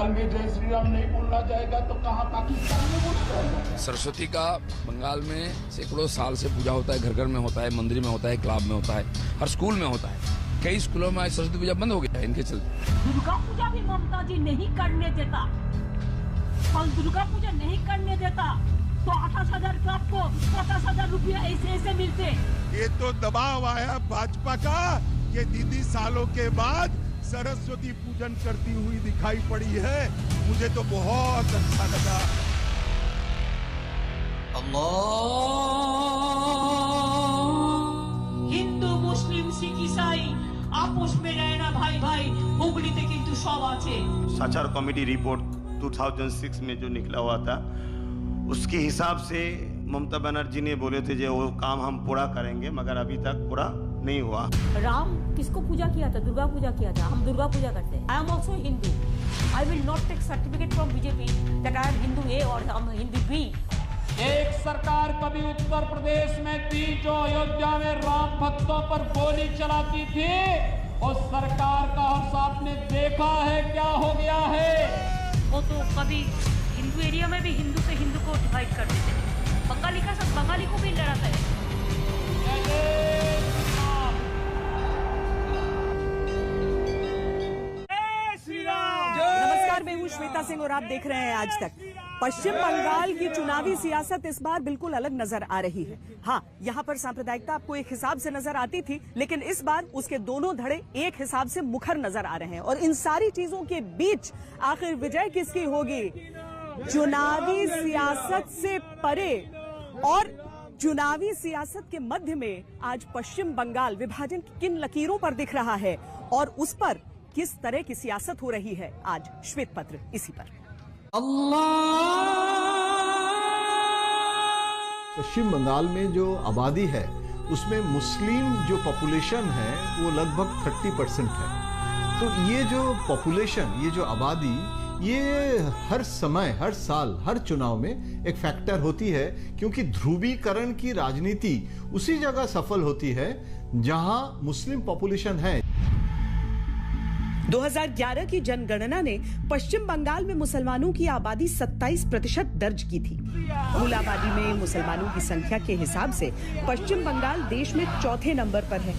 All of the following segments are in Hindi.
बंगाल में जय श्री राम नहीं बोलना जाएगा तो कहाँ पाकिस्तान में बोलना जाएगा। सरस्वती का बंगाल में सैकड़ों साल से पूजा होता है, घर घर में होता है, मंदिर में होता है, क्लब में होता है, हर स्कूल में होता है। कई स्कूलों में सरस्वती पूजा बंद हो गया है इनके चलते। दुर्गा पूजा भी ममता जी नहीं करने देता, और दुर्गा पूजा नहीं करने देता तो 28,000 का आपको 50,000 रुपया ऐसे मिलते। ये तो दबाव आया भाजपा का कि दीदी सालों के बाद सरस्वती पूजन करती हुई दिखाई पड़ी है। मुझे तो बहुत अच्छा लगा। हिंदू मुस्लिम सिख ईसाई आपस में रहना भाई भाई, हुगली ते किंतु सब आछे। साचार कमेटी रिपोर्ट 2006 में जो निकला हुआ था, उसके हिसाब से ममता बनर्जी ने बोले थे जो वो काम हम पूरा करेंगे, मगर अभी तक पूरा नहीं हुआ। राम किसको पूजा किया था? दुर्गा पूजा किया था। हम दुर्गा पूजा करते हैं। I am also Hindu. I will not take certificate from BJP that I am Hindu ए और हम हिंदू बी। एक सरकार कभी उत्तर प्रदेश में थी जो अयोध्या में राम भक्तों पर गोली चलाती थी, उस सरकार का हम सबने देखा है क्या हो गया है। वो तो कभी हिंदू एरिया में भी हिंदू से हिंदू को डिवाइड कर देते हैं। बंगाली का सब बंगाली को भी लड़ाता है। नमस्कार, मैं हूँ श्वेता सिंह और आप देख रहे हैं आज तक। पश्चिम बंगाल की चुनावी सियासत इस बार बिल्कुल अलग नजर आ रही है। हाँ, यहाँ पर सांप्रदायिकता आपको एक हिसाब से नजर आती थी, लेकिन इस बार उसके दोनों धड़े एक हिसाब से मुखर नजर आ रहे हैं। और इन सारी चीजों के बीच आखिर विजय किसकी होगी? चुनावी सियासत से परे और चुनावी सियासत के मध्य में आज पश्चिम बंगाल विभाजन की किन लकीरों पर दिख रहा है और उस पर किस तरह की सियासत हो रही है, आज श्वेत पत्र इसी पर। पश्चिम बंगाल में जो आबादी है उसमें मुस्लिम जो पॉपुलेशन है वो लगभग 30% है। तो ये जो पॉपुलेशन, ये जो आबादी, ये हर समय, हर साल, हर चुनाव में एक फैक्टर होती है, क्योंकि ध्रुवीकरण की राजनीति उसी जगह सफल होती है जहां मुस्लिम पॉपुलेशन है। 2011 की जनगणना ने पश्चिम बंगाल में मुसलमानों की आबादी 27% दर्ज की थी। कुल आबादी में मुसलमानों की संख्या के हिसाब से पश्चिम बंगाल देश में चौथे नंबर पर है,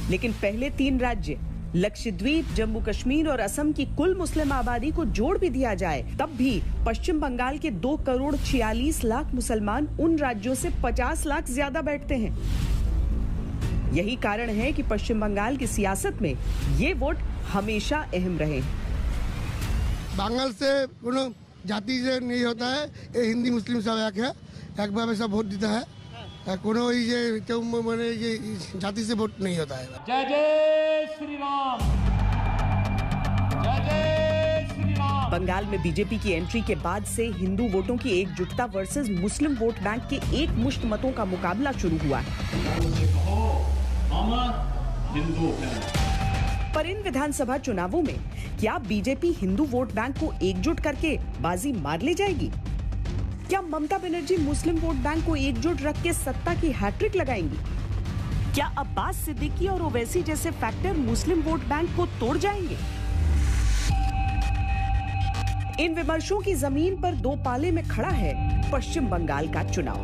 लेकिन पहले 3 राज्य लक्षद्वीप, जम्मू कश्मीर और असम की कुल मुस्लिम आबादी को जोड़ भी दिया जाए तब भी पश्चिम बंगाल के 2,46,00,000 मुसलमान उन राज्यों से 50 लाख ज्यादा बैठते हैं। यही कारण है कि पश्चिम बंगाल की सियासत में ये वोट हमेशा अहम रहे। बांग्लाल से कोनो जाति से नहीं होता है, ये हिंदी मुस्लिम सब एक भाव से वोट देता है, कोनो ये जाति से वोट नहीं होता है। जय जय श्री राम, जय जय श्री राम। बंगाल में बीजेपी की एंट्री के बाद से हिंदू वोटों की एकजुटता वर्सेस मुस्लिम वोट बैंक के एक मुश्त मतों का मुकाबला शुरू हुआ है। पर इन विधानसभा चुनावों में क्या बीजेपी हिंदू वोट बैंक को एकजुट करके बाजी मार ले जाएगी? क्या ममता बनर्जी मुस्लिम वोट बैंक को एकजुट रख के सत्ता की हैट्रिक लगाएंगी? क्या अब्बास सिद्दीकी और ओवैसी जैसे फैक्टर मुस्लिम वोट बैंक को तोड़ जाएंगे? इन विमर्शों की जमीन पर 2 पाले में खड़ा है पश्चिम बंगाल का चुनाव।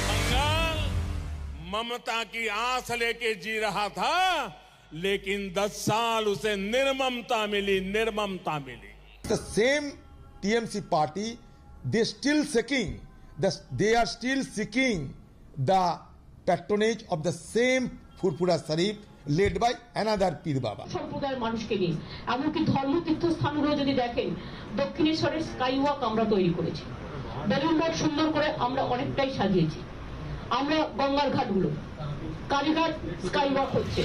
बंगाल ममता की आस लेके जी रहा था, लेकिन 10 साल उसे निर्ममता मिली। The same TMC party, they are still seeking the patronage of the same Furfura Sharif led by another Pir Baba. সম্প্রদায়ের মানুষকে নিয়ে এমনকি ধর্ম তীর্থস্থানগুলো যদি দেখেন, দক্ষিণেশ্বরের স্কাই ওয়াক আমরা তৈরি করেছি, বেলুন মঠ সুন্দর করে আমরা অনেকটাই সাজিয়েছি, আমরা গঙ্গার ঘাটগুলো কালীঘাট স্কাই ওয়াক হচ্ছে।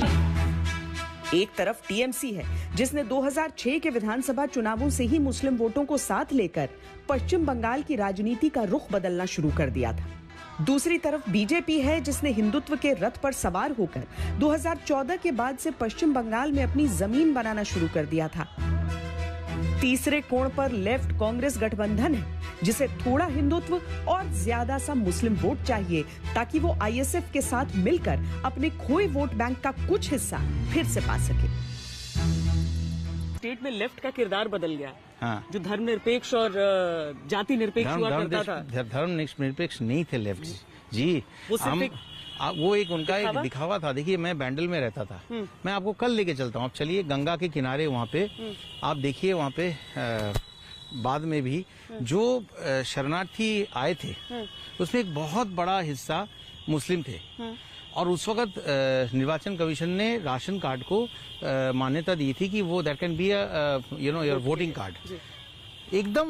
एक तरफ टीएमसी है जिसने 2006 के विधानसभा चुनावों से ही मुस्लिम वोटों को साथ लेकर पश्चिम बंगाल की राजनीति का रुख बदलना शुरू कर दिया था। दूसरी तरफ बीजेपी है जिसने हिंदुत्व के रथ पर सवार होकर 2014 के बाद से पश्चिम बंगाल में अपनी जमीन बनाना शुरू कर दिया था। तीसरे कोण पर लेफ्ट कांग्रेस गठबंधन है जिसे थोड़ा हिंदुत्व और ज्यादा सा मुस्लिम वोट चाहिए ताकि वो आईएसएफ के साथ मिलकर अपने खोए वोट बैंक का कुछ हिस्सा फिर से पा सके। स्टेट में लेफ्ट का किरदार बदल गया। हाँ। जो धर्मनिरपेक्ष और जाति निरपेक्ष हुआ करता था, धर्म निरपेक्ष नहीं थे लेफ्ट जी। वो एक उनका एक दिखावा था। देखिए, मैं बैंडल में रहता था, मैं आपको कल लेके चलता हूँ। आप चलिए गंगा के किनारे वहाँ पे आप देखिए, वहाँ पे बाद में भी जो शरणार्थी आए थे उसमें एक बहुत बड़ा हिस्सा मुस्लिम थे। और उस वक्त निर्वाचन कमीशन ने राशन कार्ड को मान्यता दी थी कि वो that can be your voting card. एकदम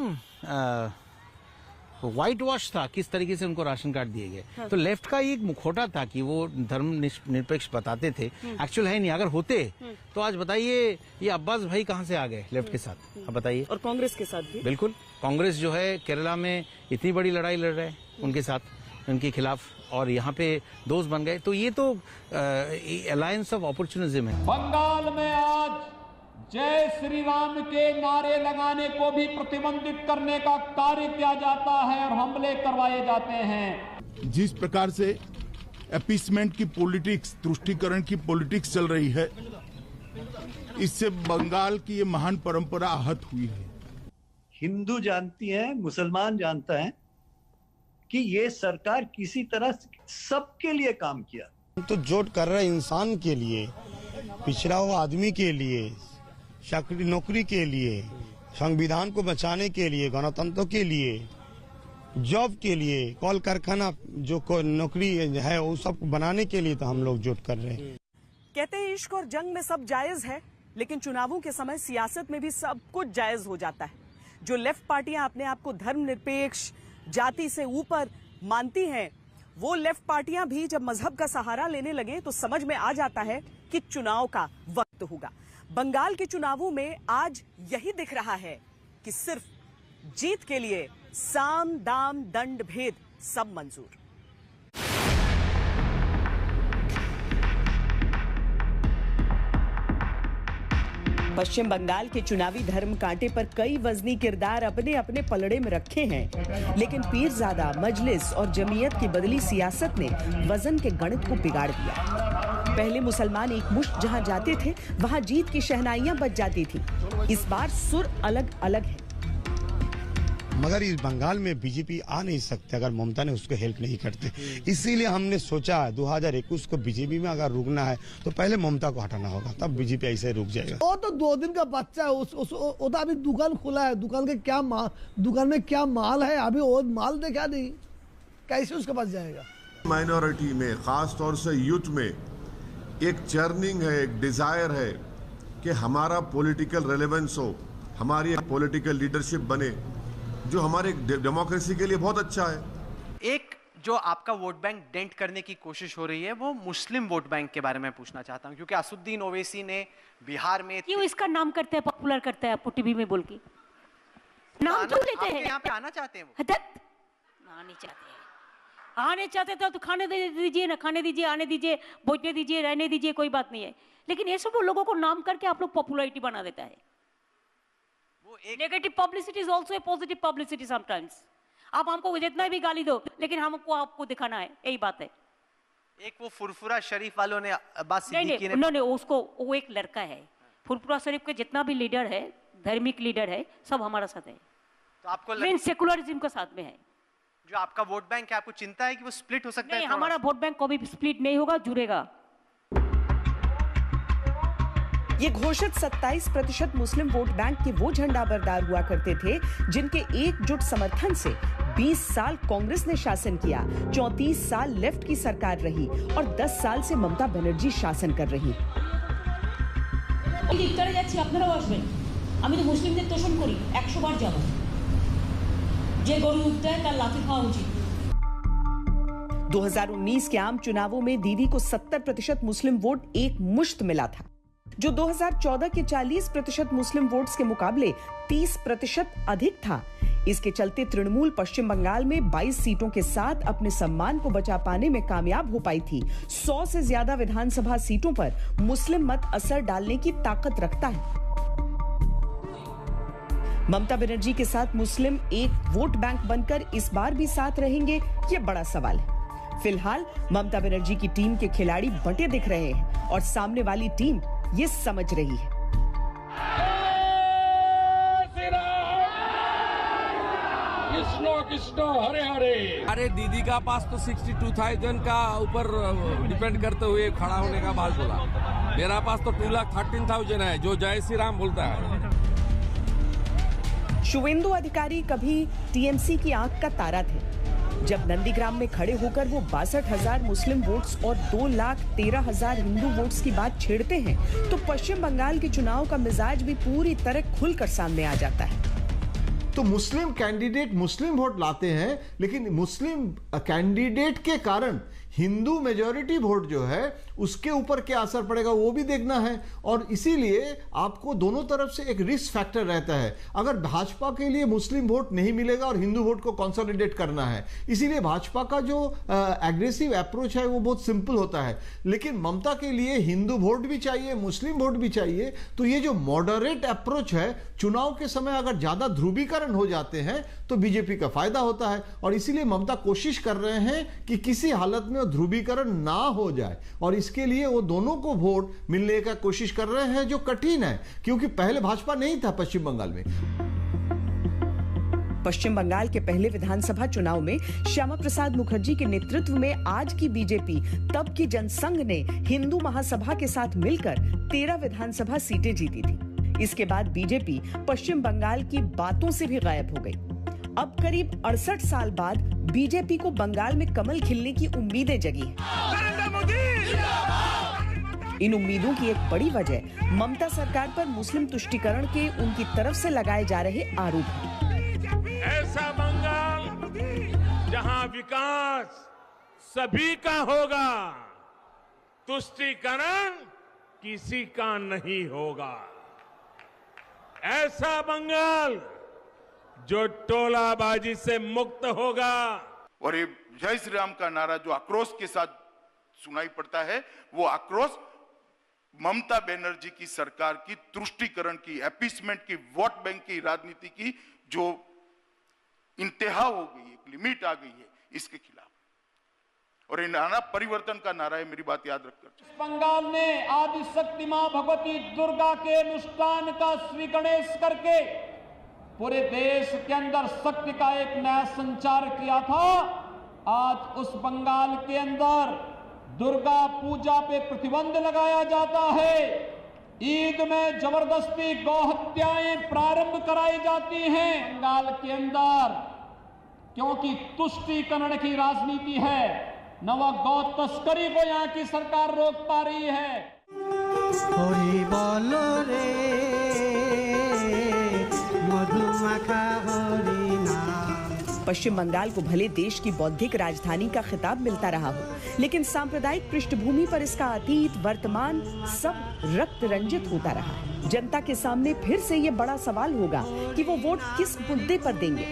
व्हाइट वॉश था किस तरीके से उनको राशन कार्ड दिए गए। तो लेफ्ट का एक मुखौटा था कि वो धर्म निरपेक्ष बताते थे, एक्चुअल है नहीं। अगर होते तो आज बताइए ये अब्बास भाई कहाँ से आ गए लेफ्ट के साथ, आप बताइए। और कांग्रेस के साथ भी बिल्कुल, कांग्रेस जो है केरला में इतनी बड़ी लड़ाई लड़ रहे हैं उनके साथ, उनके खिलाफ, और यहाँ पे दोस्त बन गए। तो ये तो अलायंस ऑफ अपॉर्चुनिज्म है। बंगाल में आज जय श्री राम के नारे लगाने को भी प्रतिबंधित करने का कार्य किया जाता है और हमले करवाए जाते हैं। जिस प्रकार से अपीसमेंट की पॉलिटिक्स, तुष्टीकरण की पॉलिटिक्स चल रही है, इससे बंगाल की ये महान परंपरा आहत हुई है। हिंदू जानती हैं, मुसलमान जानता है कि ये सरकार किसी तरह सबके लिए काम किया। तो जोट कर रहे इंसान के लिए, पिछड़ा हुआ आदमी के लिए, चाकरी नौकरी के लिए, संविधान को बचाने के लिए, गणतंत्र के लिए, जॉब के लिए, कॉल कारखाना जो नौकरी है वो सब बनाने के लिए तो हम लोग जोट कर रहे हैं। कहते हैं इश्क और जंग में सब जायज है, लेकिन चुनावों के समय सियासत में भी सब कुछ जायज हो जाता है। जो लेफ्ट पार्टियां अपने आप को धर्मनिरपेक्ष, जाति से ऊपर मानती हैं, वो लेफ्ट पार्टियां भी जब मजहब का सहारा लेने लगे तो समझ में आ जाता है कि चुनाव का वक्त होगा। बंगाल के चुनावों में आज यही दिख रहा है कि सिर्फ जीत के लिए साम दाम दंड भेद सब मंजूर। पश्चिम बंगाल के चुनावी धर्म कांटे पर कई वजनी किरदार अपने अपने पलड़े में रखे हैं, लेकिन पीरजादा, मजलिस और जमीयत की बदली सियासत ने वजन के गणित को बिगाड़ दिया। पहले मुसलमान एक मुश्त जहां जाते थे वहां जीत की शहनाइयां बज जाती थी। इस बार सुर अलग अलग है। मगर इस बंगाल में बीजेपी आ नहीं सकते अगर ममता ने उसको हेल्प नहीं करते। इसीलिए हमने सोचा 2021 को बीजेपी में अगर रुकना है तो पहले ममता को हटाना होगा, तब बीजेपी ऐसे रुक जाएगा। वो तो 2 दिन का बच्चा है, वो तो अभी दुकान खुला है, दुकान में क्या माल है अभी वो माल देखा नहीं, कैसे उसके पास जाएगा। माइनॉरिटी में, खास तौर से यूथ में एक चर्निंग है, एक डिजायर है कि हमारा पॉलिटिकल रेलेवेंस हो, हमारी पॉलिटिकल लीडरशिप बने, जो हमारे डेमोक्रेसी के लिए बहुत अच्छा है। एक जो आपका वोट बैंक डेंट करने की कोशिश हो रही है वो मुस्लिम वोट बैंक के बारे में पूछना चाहता हूं, क्योंकि असुद्दीन ओवैसी ने बिहार में क्यों इसका नाम करते हैं, पॉपुलर करते हैं आपको टीवी में बोल के नाम क्यों लेते हैं? यहाँ पे आना चाहते हैं वो? आने चाहते हैं, आने चाहते तो खाने दीजिए ना, खाने दीजिए, आने दीजिए, बैठने दीजिए, रहने दीजिए, कोई बात नहीं है। लेकिन ये सब लोगों को नाम करके आप लोग पॉपुलैरिटी बना देता है। Negative publicity is also a positive publicity sometimes. आप हमको जितना भी गाली दो, लेकिन हमको आपको दिखाना है, यही बात है। एक वो फुरफुरा शरीफ वालों ने अब्बास सिद्दीकी ने उन्होंने उसको, वो एक लड़का है फुरफुरा शरीफ के, जितना भी लीडर है, धार्मिक लीडर है, सब हमारा साथ है। तो आपको सेकुलरिज्म का साथ में है। जो आपका वोट बैंक है, आपको चिंता है कि वो स्प्लिट हो सकता है? हमारा वोट बैंक कभी स्प्लिट नहीं होगा, जुड़ेगा। ये घोषित 27% मुस्लिम वोट बैंक के वो झंडाबरदार हुआ करते थे जिनके एकजुट समर्थन से 20 साल कांग्रेस ने शासन किया, 34 साल लेफ्ट की सरकार रही और 10 साल से ममता बनर्जी शासन कर रही। ইফতারে যাচ্ছি, আপনারাও আসবেন। আমি তো মুসলিমদের তোষণ করি, 100 বার যাব। যে গরু উঠতে তার লাথি খাওয়া উচিত। 2019 के आम चुनावों में दीदी को 70% मुस्लिम वोट एक मुश्त मिला था, जो 2014 के 40% मुस्लिम वोट्स के मुकाबले 30% अधिक था। इसके चलते तृणमूल पश्चिम बंगाल में 22 सीटों के साथ अपने सम्मान को बचा पाने में कामयाब हो पाई थी। 100 से ज्यादा विधानसभा सीटों पर मुस्लिम मत असर डालने की ताकत रखता है। ममता बनर्जी के साथ मुस्लिम एक वोट बैंक बनकर इस बार भी साथ रहेंगे, ये बड़ा सवाल है। फिलहाल ममता बनर्जी की टीम के खिलाड़ी बंटे दिख रहे हैं और सामने वाली टीम ये समझ रही है। कृष्णो कृष्णो हरे हरे। अरे दीदी का पास तो 62,000 का ऊपर डिपेंड करते हुए खड़ा होने का बात बोला। मेरा पास तो 2,13,000 है जो जय श्री राम बोलता है। शुवेंदु अधिकारी कभी टीएमसी की आंख का तारा थे। जब नंदीग्राम में खड़े होकर वो 62,000 मुस्लिम वोट्स और 2,13,000 हिंदू वोट्स की बात छेड़ते हैं तो पश्चिम बंगाल के चुनाव का मिजाज भी पूरी तरह खुलकर सामने आ जाता है। तो मुस्लिम कैंडिडेट मुस्लिम वोट लाते हैं, लेकिन मुस्लिम कैंडिडेट के कारण हिंदू मेजॉरिटी वोट जो है उसके ऊपर क्या असर पड़ेगा वो भी देखना है। और इसीलिए आपको दोनों तरफ से एक रिस्क फैक्टर रहता है। अगर भाजपा के लिए मुस्लिम वोट नहीं मिलेगा और हिंदू वोट को कंसोलिडेट करना है, इसीलिए भाजपा का जो एग्रेसिव अप्रोच है वो बहुत सिंपल होता है। लेकिन ममता के लिए हिंदू वोट भी चाहिए, मुस्लिम वोट भी चाहिए। तो ये जो मॉडरेट अप्रोच है, चुनाव के समय अगर ज्यादा ध्रुवीकरण हो जाते हैं तो बीजेपी का फायदा होता है। और इसीलिए ममता कोशिश कर रहे हैं कि किसी हालत में ध्रुवीकरण ना हो जाए, और इसके लिए वो दोनों को वोट मिलने का कोशिश कर रहे हैं, जो कठिन है क्योंकि पहले भाजपा नहीं था पश्चिम बंगाल में। पश्चिम बंगाल के पहले विधानसभा चुनाव में श्यामा प्रसाद मुखर्जी के नेतृत्व में आज की बीजेपी, तब की जनसंघ ने हिंदू महासभा के साथ मिलकर 13 विधानसभा सीटें जीती थी। इसके बाद बीजेपी पश्चिम बंगाल की बातों से भी गायब हो गई। अब करीब 68 साल बाद बीजेपी को बंगाल में कमल खिलने की उम्मीदें जगी हैं। इन उम्मीदों की एक बड़ी वजह ममता सरकार पर मुस्लिम तुष्टीकरण के उनकी तरफ से लगाए जा रहे आरोप हैं। ऐसा बंगाल जहां विकास सभी का होगा, तुष्टीकरण किसी का नहीं होगा। ऐसा बंगाल जो टोलाबाजी से मुक्त होगा। और ये जय श्री राम का नारा जो आक्रोश के साथ सुनाई पड़ता है, वो आक्रोश ममता बनर्जी की सरकार की तुष्टीकरण की, अपीसमेंट की, वोट बैंक की राजनीति की जो इंतहा हो गई, एक लिमिट आ गई है, इसके खिलाफ। और ये नारा परिवर्तन का नारा है, मेरी बात याद रखकर। बंगाल ने आदि शक्ति मां भगवती दुर्गा के अनुष्ठान का श्री गणेश करके पूरे देश के अंदर शक्ति का एक नया संचार किया था। आज उस बंगाल के अंदर दुर्गा पूजा पे प्रतिबंध लगाया जाता है। ईद में जबरदस्ती गौहत्याएं प्रारंभ कराई जाती हैं बंगाल के अंदर, क्योंकि तुष्टीकरण की राजनीति है। न वह गौ तस्करी को यहाँ की सरकार रोक पा रही है। पश्चिम बंगाल को भले देश की बौद्धिक राजधानी का खिताब मिलता रहा हो, लेकिन सांप्रदायिक पृष्ठभूमि पर इसका अतीत वर्तमान सब रक्त रंजित होता रहा है। जनता के सामने फिर से ये बड़ा सवाल होगा कि वो वोट किस मुद्दे पर देंगे।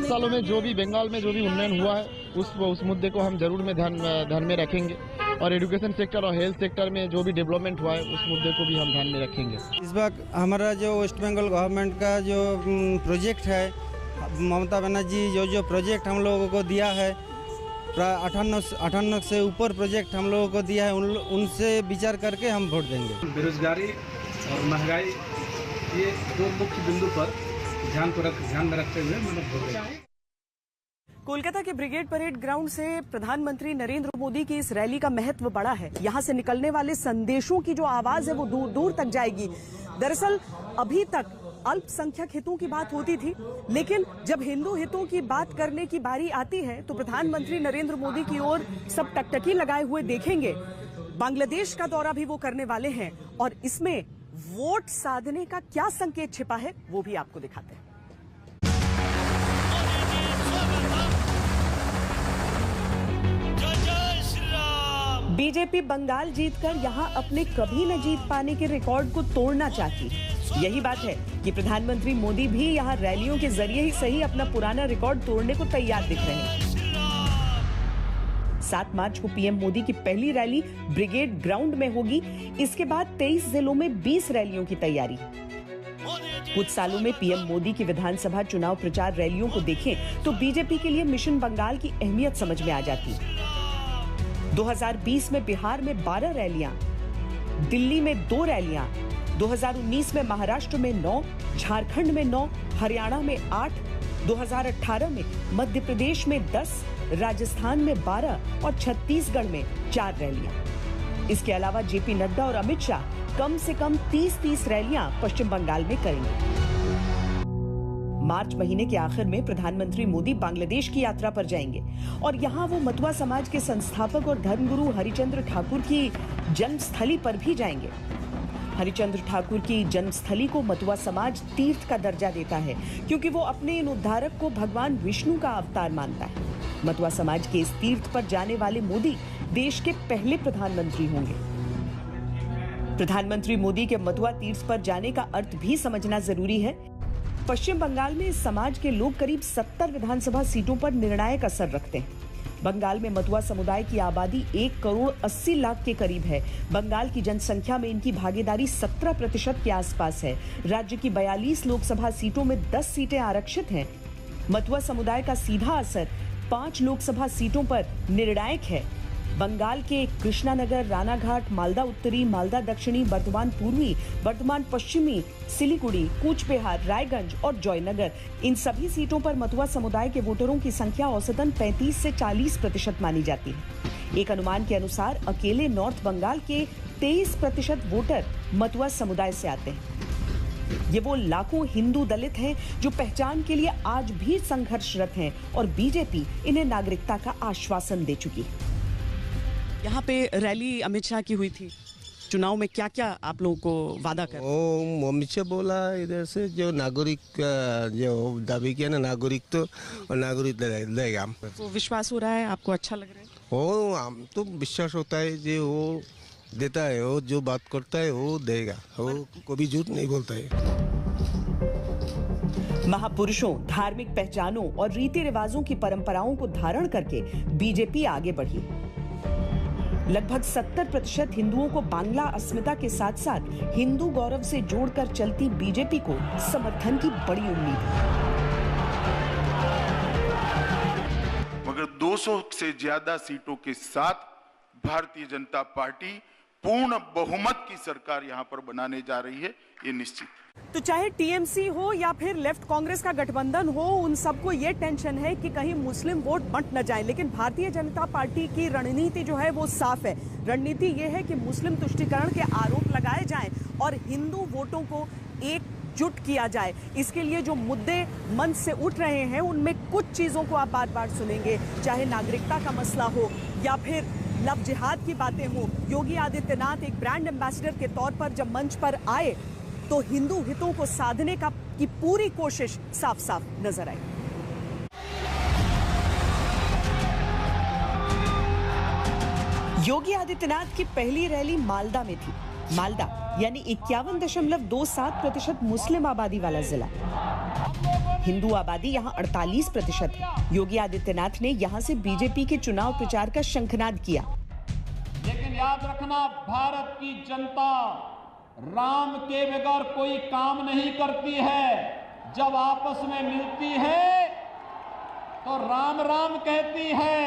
सालों में जो भी बंगाल में जो भी उन्नयन हुआ है उस मुद्दे को हम जरूर में ध्यान में रखेंगे, और एजुकेशन सेक्टर और हेल्थ सेक्टर में जो भी डेवलपमेंट हुआ है उस मुद्दे को भी हम ध्यान में रखेंगे। इस बार हमारा जो वेस्ट बंगाल गवर्नमेंट का जो प्रोजेक्ट है, ममता बनर्जी जो प्रोजेक्ट हम लोगों को दिया है, प्राय 58 से ऊपर प्रोजेक्ट हम लोगों को दिया है, उनसे विचार करके हम वोट देंगे। बेरोजगारी और महंगाई, ये दो मुख्य बिंदु पर ध्यान में रखते हुए मतलब वोट देंगे। कोलकाता के ब्रिगेड परेड ग्राउंड से प्रधानमंत्री नरेंद्र मोदी की इस रैली का महत्व बड़ा है। यहाँ से निकलने वाले संदेशों की जो आवाज है वो दूर दूर तक जाएगी। दरअसल अभी तक अल्पसंख्यक हितों की बात होती थी, लेकिन जब हिंदू हितों की बात करने की बारी आती है तो प्रधानमंत्री नरेंद्र मोदी की ओर सब टकटकी लगाए हुए देखेंगे। बांग्लादेश का दौरा भी वो करने वाले हैं, और इसमें वोट साधने का क्या संकेत छिपा है वो भी आपको दिखाते हैं। बीजेपी बंगाल जीतकर यहां अपने कभी न जीत पाने के रिकॉर्ड को तोड़ना चाहती है। यही बात है कि प्रधानमंत्री मोदी भी यहां रैलियों के जरिए ही सही अपना पुराना रिकॉर्ड तोड़ने को तैयार दिख रहे हैं। 7 मार्च को पीएम मोदी की पहली रैली ब्रिगेड ग्राउंड में होगी। इसके बाद 23 जिलों में 20 रैलियों की तैयारी। कुछ सालों में पीएम मोदी की विधानसभा चुनाव प्रचार रैलियों को देखें तो बीजेपी के लिए मिशन बंगाल की अहमियत समझ में आ जाती है। 2020 में बिहार में 12 रैलियां, दिल्ली में 2 रैलियां, 2019 में महाराष्ट्र में 9, झारखंड में 9, हरियाणा में 8, 2018 में मध्य प्रदेश में 10, राजस्थान में 12 और छत्तीसगढ़ में 4 रैलियां। इसके अलावा जेपी नड्डा और अमित शाह कम से कम 30 रैलियां पश्चिम बंगाल में करेंगे। मार्च महीने के आखिर में प्रधानमंत्री मोदी बांग्लादेश की यात्रा पर जाएंगे और यहां वो मतुआ समाज के संस्थापक और धर्मगुरु हरिचंद्र ठाकुर की जन्मस्थली पर भी जाएंगे। हरिचंद्र ठाकुर की जन्मस्थली को मतुआ समाज तीर्थ का दर्जा देता है क्योंकि वो अपने इन उद्धारक को भगवान विष्णु का अवतार मानता है। मतुआ समाज के इस तीर्थ पर जाने वाले मोदी देश के पहले प्रधानमंत्री होंगे। प्रधानमंत्री मोदी के मतुआ तीर्थ पर जाने का अर्थ भी समझना जरूरी है। पश्चिम बंगाल में इस समाज के लोग करीब 70 विधानसभा सीटों पर निर्णायक असर रखते हैं। बंगाल में मतुआ समुदाय की आबादी 1 करोड़ 80 लाख के करीब है। बंगाल की जनसंख्या में इनकी भागीदारी 17% के आसपास है। राज्य की 42 लोकसभा सीटों में 10 सीटें आरक्षित हैं। मतुआ समुदाय का सीधा असर 5 लोकसभा सीटों पर निर्णायक है। बंगाल के कृष्णानगर, रानाघाट, मालदा उत्तरी, मालदा दक्षिणी, बर्धमान पूर्वी, बर्धमान पश्चिमी, सिलीगुड़ी, कूचबिहार, रायगंज और जयनगर, इन सभी सीटों पर मतुआ समुदाय के वोटरों की संख्या औसतन 35 से 40% मानी जाती है। एक अनुमान के अनुसार अकेले नॉर्थ बंगाल के 23% वोटर मतुआ समुदाय से आते हैं। ये वो लाखों हिंदू दलित हैं जो पहचान के लिए आज भी संघर्षरत हैं और बीजेपी इन्हें नागरिकता का आश्वासन दे चुकी है। यहाँ पे रैली अमित शाह की हुई थी। चुनाव में क्या क्या आप लोगों को वादा कर? अमित शाह बोला इधर से जो नागरिक जो दावी किया ना नागरिक तो नागरिक देगा। तो विश्वास हो रहा है आपको? अच्छा लग रहा है? वो हम तो विश्वास होता है जो वो देता है, वो जो बात करता है वो देगा, वो कभी झूठ नहीं बोलता है। महापुरुषों, धार्मिक पहचानों और रीति रिवाजों की परंपराओं को धारण करके बीजेपी आगे बढ़ी। लगभग 70% हिंदुओं को बांग्ला अस्मिता के साथ साथ हिंदू गौरव से जोड़कर चलती बीजेपी को समर्थन की बड़ी उम्मीद है। मगर 200 से ज्यादा सीटों के साथ भारतीय जनता पार्टी पूर्ण बहुमत की सरकार यहां पर बनाने जा रही है, ये निश्चित है। तो चाहे टीएमसी हो या फिर लेफ्ट कांग्रेस का गठबंधन हो, उन सबको ये टेंशन है कि कहीं मुस्लिम वोट बंट न जाए। लेकिन भारतीय जनता पार्टी की रणनीति जो है वो साफ है। रणनीति ये है कि मुस्लिम तुष्टीकरण के आरोप लगाए जाएं और हिंदू वोटों को एकजुट किया जाए। इसके लिए जो मुद्दे मंच से उठ रहे हैं उनमें कुछ चीजों को आप बार बार सुनेंगे, चाहे नागरिकता का मसला हो या फिर लव जिहाद की बातें हो। योगी आदित्यनाथ एक ब्रांड एम्बेसडर के तौर पर जब मंच पर आए तो हिंदू हितों को साधने की पूरी कोशिश साफ साफ नजर आई। योगी आदित्यनाथ की पहली रैली मालदा में थी। मालदा यानी 51.27% मुस्लिम आबादी वाला जिला। हिंदू आबादी यहाँ 48% है। योगी आदित्यनाथ ने यहाँ से बीजेपी के चुनाव प्रचार का शंखनाद किया। लेकिन याद रखना, भारत की जनता राम के बगैर कोई काम नहीं करती है। जब आपस में मिलती है तो राम राम कहती है।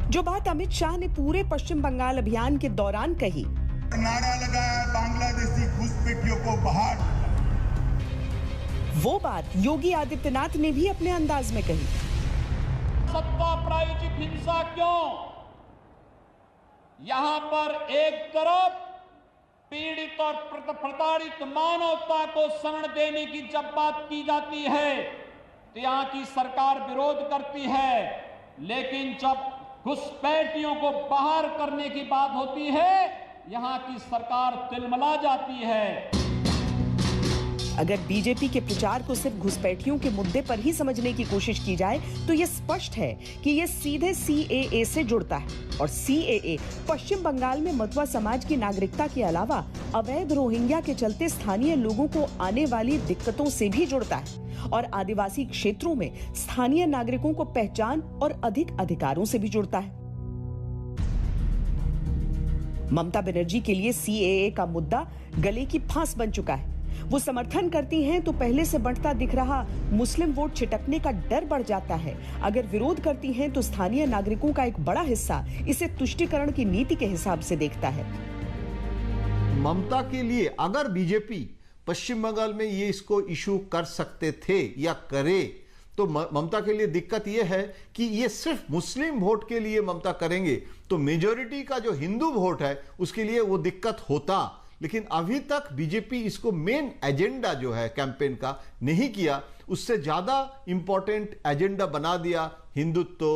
जो बात अमित शाह ने पूरे पश्चिम बंगाल अभियान के दौरान कही, नारा लगाया बांग्लादेशी घुसपैठियों को बाहर, वो बात योगी आदित्यनाथ ने भी अपने अंदाज में कही। सत्ता प्रायोजित हिंसा क्यों? यहां पर एक तरफ पीड़ित और प्रताड़ित मानवता को शरण देने की जब बात की जाती है तो यहाँ की सरकार विरोध करती है, लेकिन जब घुसपैठियों को बाहर करने की बात होती है यहाँ की सरकार तिलमिला जाती है। अगर बीजेपी के प्रचार को सिर्फ घुसपैठियों के मुद्दे पर ही समझने की कोशिश की जाए तो ये स्पष्ट है कि ये सीधे सीएए से जुड़ता है। और सीएए पश्चिम बंगाल में मतुआ समाज की नागरिकता के अलावा अवैध रोहिंग्या के चलते स्थानीय लोगों को आने वाली दिक्कतों से भी जुड़ता है और आदिवासी क्षेत्रों में स्थानीय नागरिकों को पहचान और अधिक अधिकारों से भी जुड़ता है। ममता बनर्जी के लिए सीएए का मुद्दा गले की फांस बन चुका है। वो समर्थन करती हैं तो पहले से बढ़ता दिख रहा मुस्लिम वोट छिटकने का डर बढ़ जाता है। अगर विरोध करती हैं तो स्थानीय नागरिकों का एक बड़ा हिस्सा इसे तुष्टीकरण की नीति के हिसाब से देखता है। ममता के लिए अगर बीजेपी पश्चिम बंगाल में ये इसको इशू कर सकते थे या करे, तो ममता के लिए दिक्कत ये है कि ये सिर्फ मुस्लिम वोट के लिए ममता करेंगे तो मेजॉरिटी का जो हिंदू वोट है उसके लिए वो दिक्कत होता। लेकिन अभी तक बीजेपी इसको मेन एजेंडा जो है कैंपेन का नहीं किया, उससे ज्यादा इंपॉर्टेंट एजेंडा बना दिया हिंदुत्व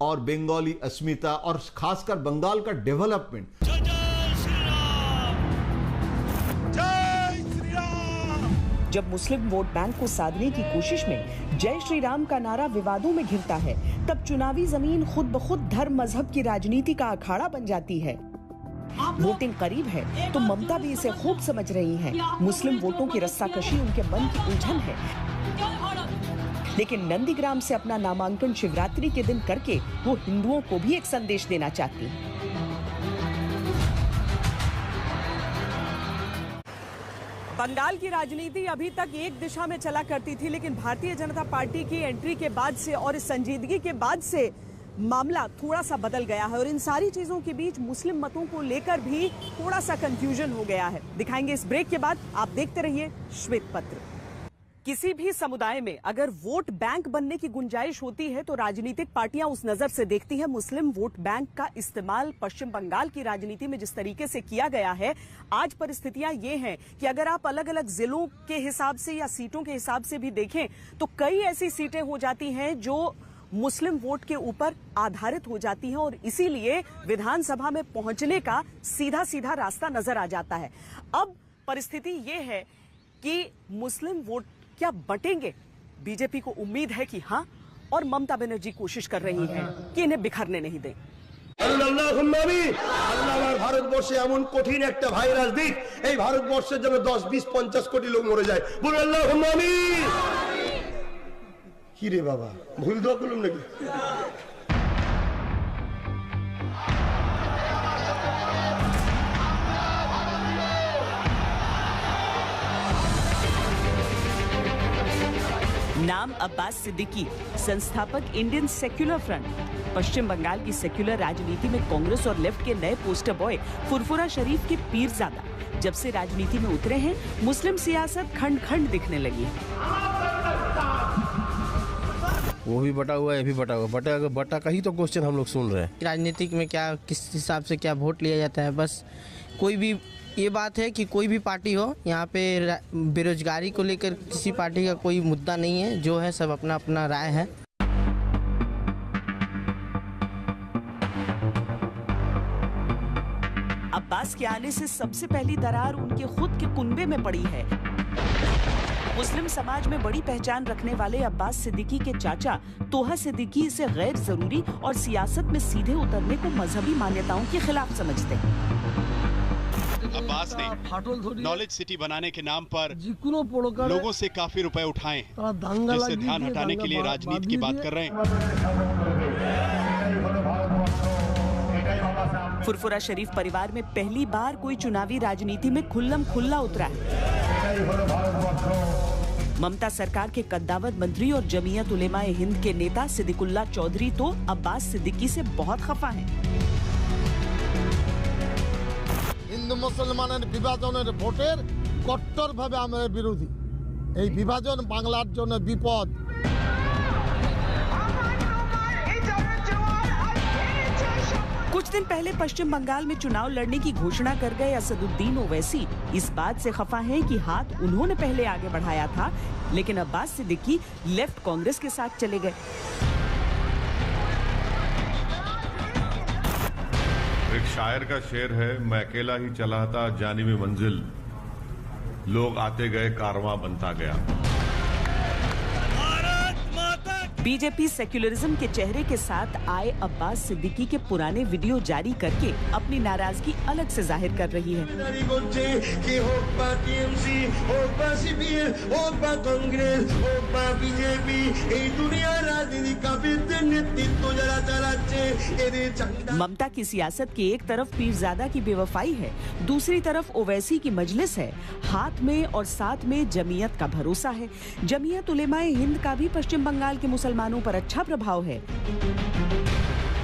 और बंगाली अस्मिता और खासकर बंगाल का डेवलपमेंट। जब मुस्लिम वोट बैंक को साधने की कोशिश में जय श्री राम का नारा विवादों में घिरता है, तब चुनावी जमीन खुद ब खुद धर्म मजहब की राजनीति का अखाड़ा बन जाती है। वोटिंग करीब है तो ममता भी इसे खूब समझ रही हैं। मुस्लिम वोटों की रस्साकशी उनके मन की उलझन है, लेकिन नंदीग्राम से अपना नामांकन शिवरात्रि के दिन करके वो हिंदुओं को भी एक संदेश देना चाहती है। बंगाल की राजनीति अभी तक एक दिशा में चला करती थी, लेकिन भारतीय जनता पार्टी की एंट्री के बाद से और इस संजीदगी के बाद से मामला थोड़ा सा बदल गया है और इन सारी चीजों के बीच मुस्लिम मतों को लेकर भी थोड़ा सा कंफ्यूजन हो गया है। दिखाएंगे इस ब्रेक के बाद, आप देखते रहिए श्वेत पत्र। किसी भी समुदाय में अगर वोट बैंक बनने की गुंजाइश होती है तो राजनीतिक पार्टियां उस नजर से देखती है। मुस्लिम वोट बैंक का इस्तेमाल पश्चिम बंगाल की राजनीति में जिस तरीके से किया गया है, आज परिस्थितियां ये हैं कि अगर आप अलग अलग जिलों के हिसाब से या सीटों के हिसाब से भी देखें तो कई ऐसी सीटें हो जाती हैं जो मुस्लिम वोट के ऊपर आधारित हो जाती हैं और इसीलिए विधानसभा में पहुंचने का सीधा सीधा रास्ता नजर आ जाता है। अब परिस्थिति ये है कि मुस्लिम वोट क्या बटेंगे? बीजेपी को उम्मीद है कि हाँ, और ममता बनर्जी कोशिश कर रही हैं कि इन्हें बिखरने नहीं दें। ভারতবর্ষে এমন কঠিন একটা ভাইরাস দিক, এই ভারতবর্ষের জন্য 10, 20, 50 কোটি লোক মরে যায়। বলুন আল্লাহুম্মা আমিন। কি রে বাবা, ভুল দোয়া করলাম নাকি? नाम अब्बास सिद्दीकी, संस्थापक इंडियन सेक्युलर फ्रंट। पश्चिम बंगाल की सेक्युलर राजनीति में कांग्रेस और लेफ्ट के नए पोस्टर बॉय फुरफुरा शरीफ के पीरजादा जब से राजनीति में उतरे हैं, मुस्लिम सियासत खंड खंड दिखने लगी है। वो भी बटा हुआ है, ये भी बटा हुआ, बटा का ही तो क्वेश्चन हम लोग सुन रहे हैं। राजनीतिक में क्या, किस हिसाब से क्या वोट लिया जाता है, बस कोई भी ये बात है कि कोई भी पार्टी हो, यहाँ पे बेरोजगारी को लेकर किसी पार्टी का कोई मुद्दा नहीं है, जो है सब अपना अपना राय है। अब्बास के आने से सबसे पहली दरार उनके खुद के कुनबे में पड़ी है। मुस्लिम समाज में बड़ी पहचान रखने वाले अब्बास सिद्दीकी के चाचा तोहा सिद्दीकी इसे गैर जरूरी और सियासत में सीधे उतरने को मजहबी मान्यताओं के खिलाफ समझते हैं। अब्बास ने नॉलेज सिटी बनाने के नाम पर लोगों से काफी रुपए उठाए, जिससे ध्यान हटाने के लिए राजनीति की बात कर रहे हैं। फुरफुरा शरीफ परिवार में पहली बार कोई चुनावी राजनीति में खुल्लम खुल्ला उतरा है। ममता सरकार के कद्दावर मंत्री और जमीयत उलेमाए हिंद के नेता सिद्दीकुल्ला चौधरी तो अब्बास सिद्दीकी से बहुत खफा हैं। हिंदू मुसलमानेर विभाजनेर भोटेर कट्टर भावे आमरा बिरोधी। এই বিভাজন বাংলার জন্য বিপদ। कुछ दिन पहले पश्चिम बंगाल में चुनाव लड़ने की घोषणा कर गए असदुद्दीन ओवैसी इस बात से खफा हैं कि हाथ उन्होंने पहले आगे बढ़ाया था, लेकिन अब्बास सिद्दीकी लेफ्ट कांग्रेस के साथ चले गए। एक शायर का शेर है, मैं अकेला ही चला था जानिबे मंजिल, लोग आते गए कारवां बनता गया। बीजेपी सेक्युलरिज्म के चेहरे के साथ आए अब्बास सिद्दीकी के पुराने वीडियो जारी करके अपनी नाराजगी अलग से जाहिर कर रही है। ममता की सियासत की एक तरफ पीरजादा की बेवफाई है, दूसरी तरफ ओवैसी की मजलिस है, हाथ में और साथ में जमीयत का भरोसा है। जमीयत उलेमाए हिंद का भी पश्चिम बंगाल के मुसलमानों पर अच्छा प्रभाव है।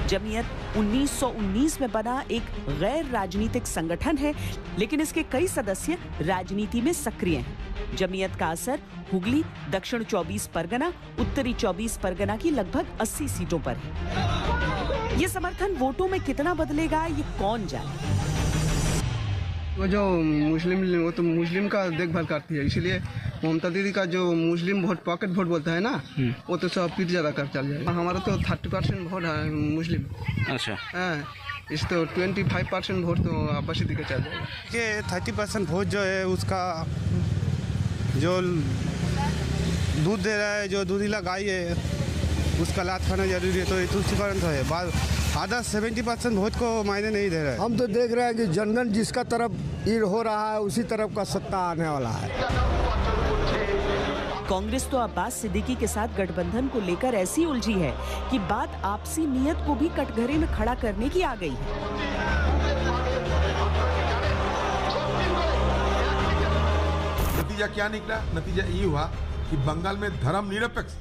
जमीयत 1919 में बना एक गैर राजनीतिक संगठन है, लेकिन इसके कई सदस्य राजनीति में सक्रिय हैं। जमीयत का असर हुगली, दक्षिण 24 परगना, उत्तरी 24 परगना की लगभग 80 सीटों पर है। ये समर्थन वोटों में कितना बदलेगा, ये कौन जाने। वो जो मुस्लिम, वो तो मुस्लिम का देखभाल करती है, इसलिए ममता दीदी का जो मुस्लिम वोट, पॉकेट वोट बोलता है ना, वो तो सब फिर ज्यादा कर चल जाएगा। हमारा तो 30% वोट है मुस्लिम। अच्छा। हाँ, इस तो 25% वोट तो आपस ही चल जाएगा। ये 30% वोट जो है उसका जो दूध दे रहा है, जो दूधिला गाय है, उसका लात खाना जरूरी है, तो ये तुष्टिकरण तो है। आधा 70% वोट को मायने नहीं दे रहा है। हम तो देख रहे हैं कि जनगण जिसका तरफ ईर हो रहा है उसी तरफ का सत्ता आने वाला है। कांग्रेस तो अब्बास सिद्दीकी के साथ गठबंधन को लेकर ऐसी उलझी है कि बात आपसी नियत को भी कटघरे में खड़ा करने की आ गई है। नतीजा क्या निकला? नतीजा ये हुआ कि बंगाल में धर्मनिरपेक्ष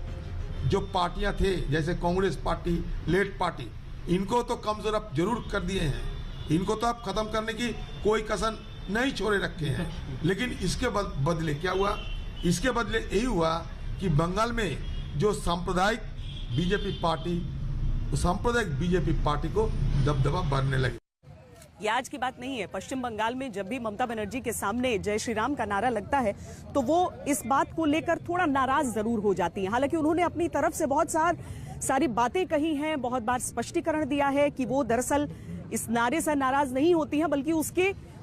जो पार्टियां थे, जैसे कांग्रेस पार्टी, लेफ्ट पार्टी, इनको तो कमजोर अब जरूर कर दिए हैं। इनको तो अब खत्म करने की कोई कसर नहीं छोड़े रखे हैं। लेकिन इसके बदले क्या हुआ? इसके बदले यही हुआ कि बंगाल में जो सांप्रदायिक बीजेपी पार्टी, सांप्रदायिक बीजेपी पार्टी को दबदबा बढ़ने लगी। ये आज की बात नहीं है। पश्चिम बंगाल में जब भी ममता बनर्जी के सामने जय श्री राम का नारा लगता है तो वो इस बात को लेकर थोड़ा नाराज जरूर हो जाती हैं। हालांकि उन्होंने अपनी तरफ से बहुत सारी बातें कही हैं, बहुत बार स्पष्टीकरण दिया है कि वो दरअसल इस नारे से नाराज नहीं होती हैं, बल्कि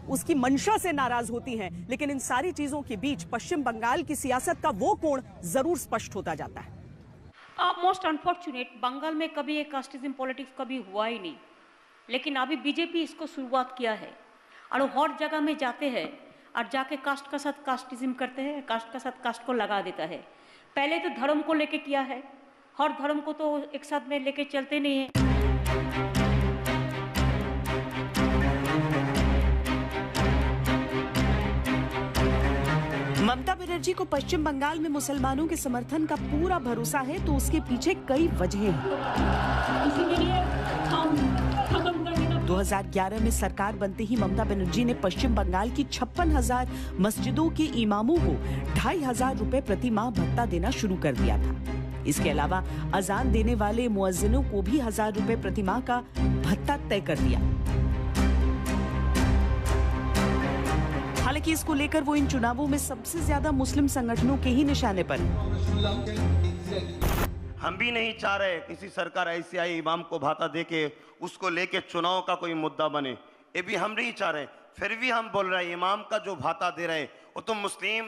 उसकी मंशा से नाराज होती हैं। लेकिन इन सारी चीजों के बीच पश्चिम बंगाल की सियासत का वो कोण जरूर स्पष्ट होता जाता है। मोस्ट अनफॉर्चुनेट, बंगाल में कभी एक कास्टिज्म पॉलिटिक्स कभी हुआ ही नहीं, लेकिन अभी बीजेपी इसको शुरुआत किया है और वो हर जगह में जाते हैं और जाके कास्ट का साथ कास्टिज्म करते हैं, कास्ट का साथ कास्ट को लगा देता है। पहले तो धर्म को लेके किया है, हर धर्म को तो एक साथ में लेके चलते नहीं है। ममता बनर्जी को पश्चिम बंगाल में मुसलमानों के समर्थन का पूरा भरोसा है, तो उसके पीछे कई वजहें हैं। इसीलिए 2011 में सरकार बनते ही ममता बनर्जी ने पश्चिम बंगाल की 56,000 मस्जिदों के इमामों को 2,500 रुपए प्रति माह भत्ता देना शुरू कर दिया था। इसके अलावा अजान देने वाले मुअज्जिनों को भी 1,000 रुपए प्रति माह का भत्ता तय कर दिया। हालांकि इसको लेकर वो इन चुनावों में सबसे ज्यादा मुस्लिम संगठनों के ही निशाने पर है। हम भी नहीं चाह रहे किसी सरकार ऐसी आई इमाम को भाता देके उसको लेके चुनाव का कोई मुद्दा बने, ये भी हम नहीं चाह रहे। फिर भी हम बोल रहे हैं इमाम का जो भाता दे रहे वो तो मुस्लिम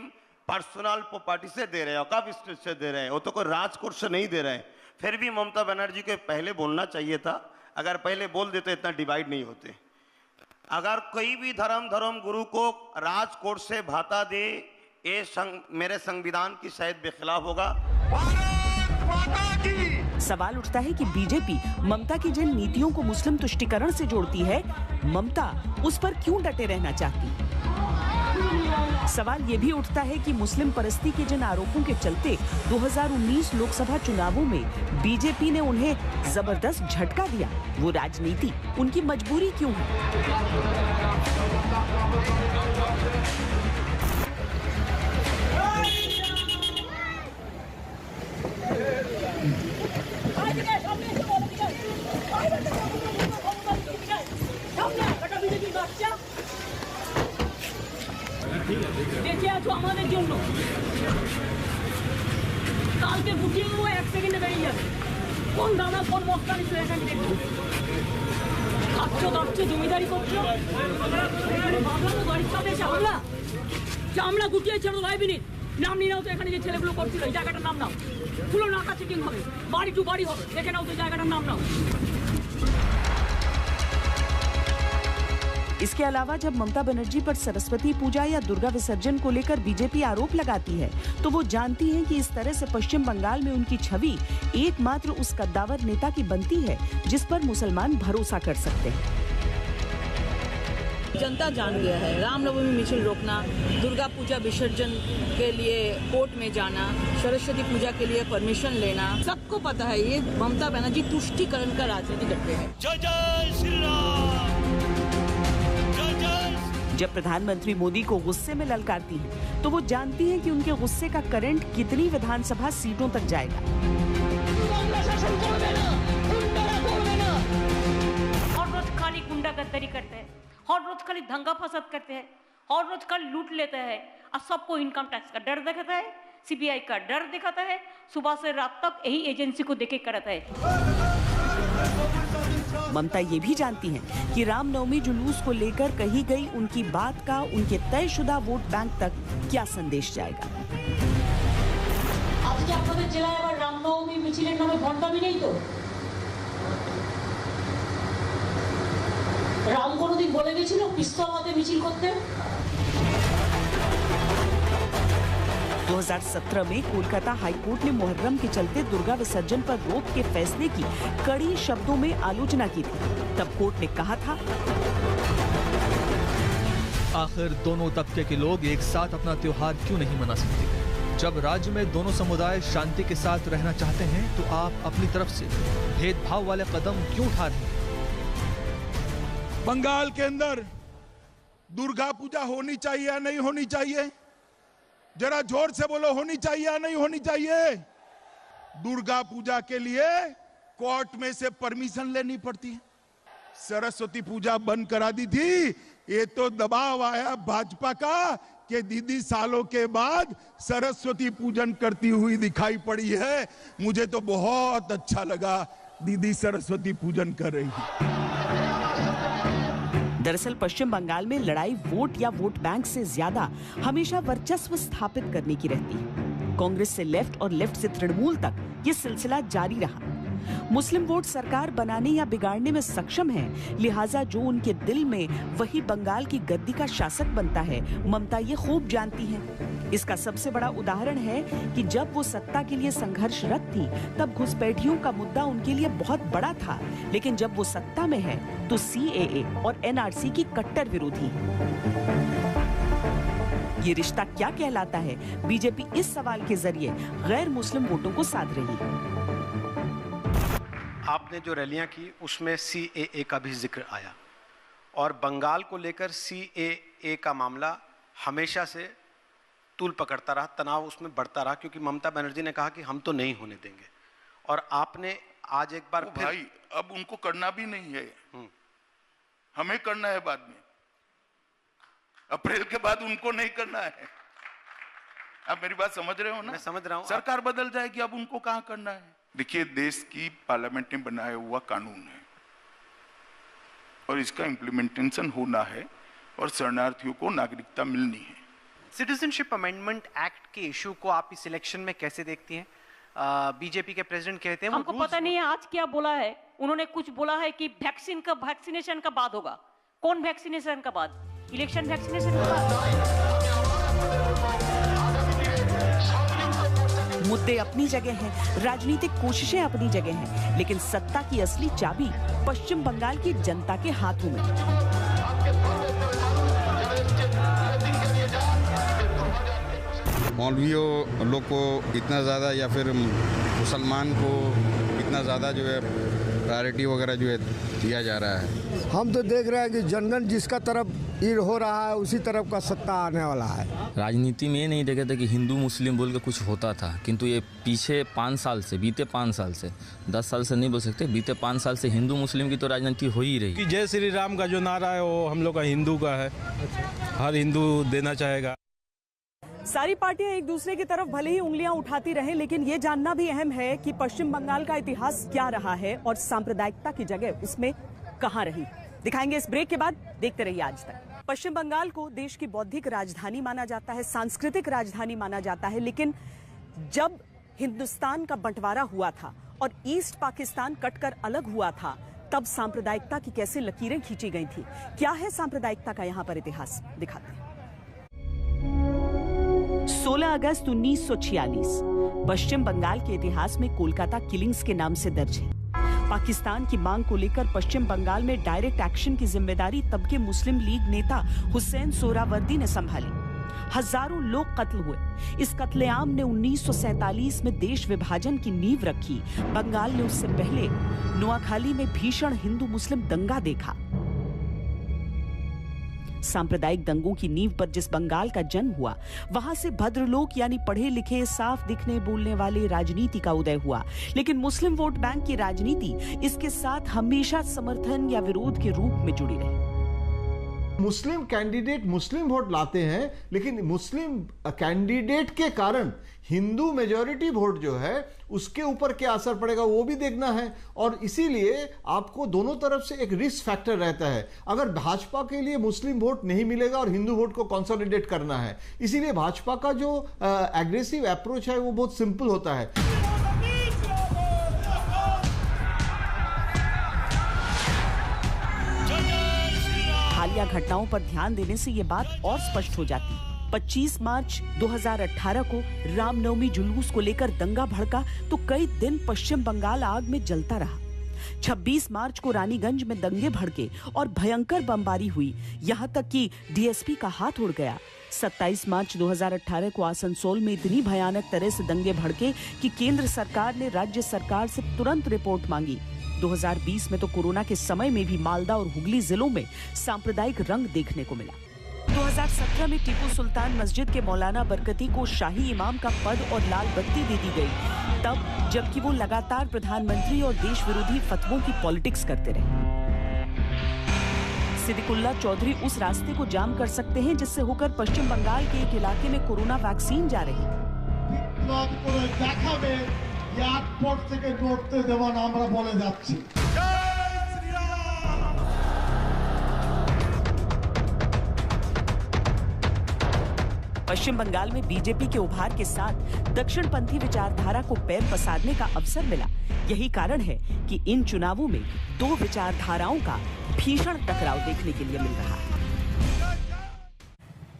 पर्सनल पार्टी से दे रहे हैं, औकाफ स्टेट से दे रहे हैं, वो तो कोई राजकोट से नहीं दे रहे हैं। फिर भी ममता बनर्जी को पहले बोलना चाहिए था। अगर पहले बोल देते इतना डिवाइड नहीं होते। अगर कोई भी धर्म गुरु को राजकोट से भाता दे, ये मेरे संविधान की शायद बेखिलाफ होगा। सवाल उठता है कि बीजेपी ममता की जिन नीतियों को मुस्लिम तुष्टीकरण से जोड़ती है, ममता उस पर क्यों डटे रहना चाहती? सवाल ये भी उठता है कि मुस्लिम परस्ती के जिन आरोपों के चलते 2019 लोकसभा चुनावों में बीजेपी ने उन्हें जबरदस्त झटका दिया, वो राजनीति उनकी मजबूरी क्यों है? বেঁচে আছো আমাদের জন্য, কালকে গুটিয়ে দেবো, 1 সেকেন্ডে বেরিয়ে যাবে। কোন দানা কোন মস্তা নিচ্ছে এখানে দেখবো। খাচ্ছো দাচ্ছো জমিদারি করছো, বাংলা তো গাড়ির সাথে এসে হামলা, যে হামলা গুটিয়ে ছেড়ো 5 মিনিট নাম নিয়ে নাও তো। এখানে যে ছেলেগুলো করছিল এই জায়গাটার নাম নাও, পুরো নাকা চেকিং হবে, বাড়ি টু বাড়ি হবে, দেখে নাও তো জায়গাটার नाम নাও। इसके अलावा जब ममता बनर्जी पर सरस्वती पूजा या दुर्गा विसर्जन को लेकर बीजेपी आरोप लगाती है, तो वो जानती हैं कि इस तरह से पश्चिम बंगाल में उनकी छवि एकमात्र उस कद्दावर नेता की बनती है जिस पर मुसलमान भरोसा कर सकते हैं। जनता जान गया है। रामनवमी मिছিল रोकना, दुर्गा पूजा विसर्जन के लिए कोर्ट में जाना, सरस्वती पूजा के लिए परमिशन लेना, सबको पता है ये ममता बनर्जी तुष्टीकरण का राजनीति करते हैं। जय जय श्री राम, जय जय। जब प्रधानमंत्री मोदी को गुस्से में ललकारती हैं, तो वो जानती हैं कि उनके गुस्से का करंट कितनी विधानसभा सीटों तक जाएगा। हर रोज खाली गुंडागर्दी करते हैं, हर रोज खाली दंगा फसाद करते हैं, हर रोज खाली लूट लेते हैं और सबको इनकम टैक्स का डर दिखाता है, सीबीआई का डर दिखाता है, सुबह से रात तक यही एजेंसी को देके करता है। ममता ये भी जानती हैं कि रामनवमी जुलूस को लेकर कही गई उनकी बात का उनके तयशुदा वोट बैंक तक क्या संदेश जाएगा। आज क्या आपको জেলায় আবার রামনবমী মিছিলের নামে ভণ্ডামি নেই তো? রাম কোনোদিন বলে গেছিল পিস্তল হাতে মিছিল করতে? 2017 में कोलकाता हाईकोर्ट ने मुहर्रम के चलते दुर्गा विसर्जन पर रोक के फैसले की कड़ी शब्दों में आलोचना की थी। तब कोर्ट ने कहा था, आखिर दोनों तबके के लोग एक साथ अपना त्योहार क्यों नहीं मना सकते? जब राज्य में दोनों समुदाय शांति के साथ रहना चाहते हैं तो आप अपनी तरफ से भेदभाव वाले कदम क्यों उठा रहे हैं? बंगाल के अंदर दुर्गा पूजा होनी चाहिए या नहीं होनी चाहिए? जरा जोर से बोलो, होनी चाहिए या नहीं होनी चाहिए? दुर्गा पूजा के लिए कोर्ट में से परमिशन लेनी पड़ती है। सरस्वती पूजा बंद करा दी थी, ये तो दबाव आया भाजपा का कि दीदी सालों के बाद सरस्वती पूजन करती हुई दिखाई पड़ी है। मुझे तो बहुत अच्छा लगा, दीदी सरस्वती पूजन कर रही है। दरअसल पश्चिम बंगाल में लड़ाई वोट या वोट बैंक से ज्यादा हमेशा वर्चस्व स्थापित करने की रहती है। कांग्रेस से लेफ्ट और लेफ्ट से तृणमूल तक ये सिलसिला जारी रहा। मुस्लिम वोट सरकार बनाने या बिगाड़ने में सक्षम है, लिहाजा जो उनके दिल में वही बंगाल की गद्दी का शासक बनता है, ममता ये खूब जानती हैं। इसका सबसे बड़ा उदाहरण है कि जब वो सत्ता के लिए संघर्षरत थी, तब घुसपैठियों का मुद्दा उनके लिए बहुत बड़ा था, लेकिन जब वो सत्ता में है तो CAA और NRC की कट्टर विरोधी है। ये रिश्ता क्या कहलाता है, बीजेपी इस सवाल के जरिए गैर मुस्लिम वोटों को साध रही है। आपने जो रैलियां की उसमें CAA का भी जिक्र आया और बंगाल को लेकर CAA का मामला हमेशा से तूल पकड़ता रहा, तनाव उसमें बढ़ता रहा, क्योंकि ममता बनर्जी ने कहा कि हम तो नहीं होने देंगे। और आपने आज एक बार फिर भाई अब उनको करना भी नहीं है, हमें करना है बाद में, अप्रैल के बाद उनको नहीं करना है। आप मेरी बात समझ रहे हो ना? मैं समझ रहा हूं। सरकार बदल जाएगी, अब उनको कहां करना है? देखिए, देश की पार्लियामेंट में बनाया हुआ कानून है और इसका इम्प्लीमेंटेशन होना है और शरणार्थियों को नागरिकता मिलनी है। सिटीजनशिप अमेंडमेंट एक्ट के इशू को आप इस इलेक्शन में कैसे देखती हैं? बीजेपी के प्रेसिडेंट कहते हैं हमको पता नहीं है आज क्या बोला है। उन्होंने कुछ बोला है कि वैक्सीनेशन का बाद होगा। कौन वैक्सीनेशन का बाद? इलेक्शन वैक्सीनेशन का बाद। मुद्दे अपनी जगह हैं, राजनीतिक कोशिशें अपनी जगह हैं, लेकिन सत्ता की असली चाबी पश्चिम बंगाल की जनता के हाथों में। मौलवियों लोग को इतना ज़्यादा या फिर मुसलमान को इतना ज़्यादा जो है प्रायोरिटी वगैरह जो है दिया जा रहा है। हम तो देख रहे हैं कि जनगण जिसका तरफ ईर हो रहा है उसी तरफ का सत्ता आने वाला है। राजनीति में ये नहीं देखे थे कि हिंदू मुस्लिम बोल के कुछ होता था, किंतु ये पीछे 5 साल से, बीते 5 साल से, 10 साल से नहीं बोल सकते, बीते 5 साल से हिंदू मुस्लिम की तो राजनीति हो ही रही कि जय श्री राम का जो नारा है वो हम लोग का हिंदू का है, हर हिंदू देना चाहेगा। सारी पार्टियां एक दूसरे की तरफ भले ही उंगलियां उठाती रहें, लेकिन ये जानना भी अहम है कि पश्चिम बंगाल का इतिहास क्या रहा है और सांप्रदायिकता की जगह उसमें कहां रही। दिखाएंगे इस ब्रेक के बाद, देखते रहिए आज तक। पश्चिम बंगाल को देश की बौद्धिक राजधानी माना जाता है, सांस्कृतिक राजधानी माना जाता है, लेकिन जब हिंदुस्तान का बंटवारा हुआ था और ईस्ट पाकिस्तान कटकर अलग हुआ था, तब सांप्रदायिकता की कैसे लकीरें खींची गई थी। क्या है सांप्रदायिकता का यहाँ पर इतिहास, दिखाते हैं। 16 अगस्त 1946 पश्चिम बंगाल के इतिहास में कोलकाता किलिंग्स के नाम से दर्ज है। पाकिस्तान की मांग को लेकर पश्चिम बंगाल में डायरेक्ट एक्शन की जिम्मेदारी तब के मुस्लिम लीग नेता हुसैन सोहरावर्दी ने संभाली। हजारों लोग कत्ल हुए। इस कत्लेआम ने 1947 में देश विभाजन की नींव रखी। बंगाल ने उससे पहले नुआखाली में भीषण हिंदू मुस्लिम दंगा देखा। सांप्रदायिक दंगों की नींव पर जिस बंगाल का जन्म हुआ, वहां से भद्रलोक यानी पढ़े लिखे, साफ दिखने बोलने वाले राजनीति का उदय हुआ। लेकिन मुस्लिम वोट बैंक की राजनीति इसके साथ हमेशा समर्थन या विरोध के रूप में जुड़ी रही। मुस्लिम कैंडिडेट मुस्लिम वोट लाते हैं, लेकिन मुस्लिम कैंडिडेट के कारण हिंदू मेजॉरिटी वोट जो है उसके ऊपर क्या असर पड़ेगा वो भी देखना है। और इसीलिए आपको दोनों तरफ से एक रिस्क फैक्टर रहता है। अगर भाजपा के लिए मुस्लिम वोट नहीं मिलेगा और हिंदू वोट को कंसोलिडेट करना है, इसीलिए भाजपा का जो एग्रेसिव अप्रोच है वो बहुत सिंपल होता है। हालिया घटनाओं पर ध्यान देने से ये बात और स्पष्ट हो जाती। 25 मार्च 2018 को रामनवमी जुलूस को लेकर दंगा भड़का तो कई दिन पश्चिम बंगाल आग में जलता रहा। 26 मार्च को रानीगंज में दंगे भड़के और भयंकर बमबारी हुई, यहां तक कि डीएसपी का हाथ उड़ गया। 27 मार्च 2018 को आसनसोल में इतनी भयानक तरह से दंगे भड़के कि केंद्र सरकार ने राज्य सरकार से तुरंत रिपोर्ट मांगी। 2020 में तो कोरोना के समय में भी मालदा और हुगली जिलों में सांप्रदायिक रंग देखने को मिला। 2017 में टीपू सुल्तान मस्जिद के मौलाना बरकती को शाही इमाम का पद और लाल बत्ती दे दी गई, तब जबकि वो लगातार प्रधानमंत्री और देश विरोधी फतवों की पॉलिटिक्स करते रहे। सिद्दीकुल्ला चौधरी उस रास्ते को जाम कर सकते हैं जिससे होकर पश्चिम बंगाल के एक इलाके में कोरोना वैक्सीन जा रही है। पश्चिम बंगाल में बीजेपी के उभार के साथ दक्षिणपंथी विचारधारा को पैर पसारने का अवसर मिला। यही कारण है कि इन चुनावों में दो विचारधाराओं का भीषण टकराव देखने के लिए मिल रहा है।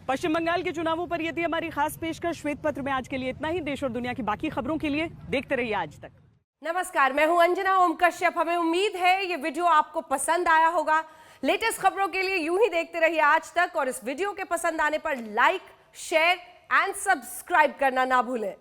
पश्चिम बंगाल के चुनावों पर यह थी हमारी खास पेशकश। श्वेत पत्र में आज के लिए इतना ही। देश और दुनिया की बाकी खबरों के लिए देखते रहिए आज तक। नमस्कार, मैं हूं अंजना ओम कश्यप। हमें उम्मीद है ये वीडियो आपको पसंद आया होगा। लेटेस्ट खबरों के लिए यूं ही देखते रहिए आज तक, और इस वीडियो के पसंद आने पर लाइक, शेयर एंड सब्सक्राइब करना ना भूलें।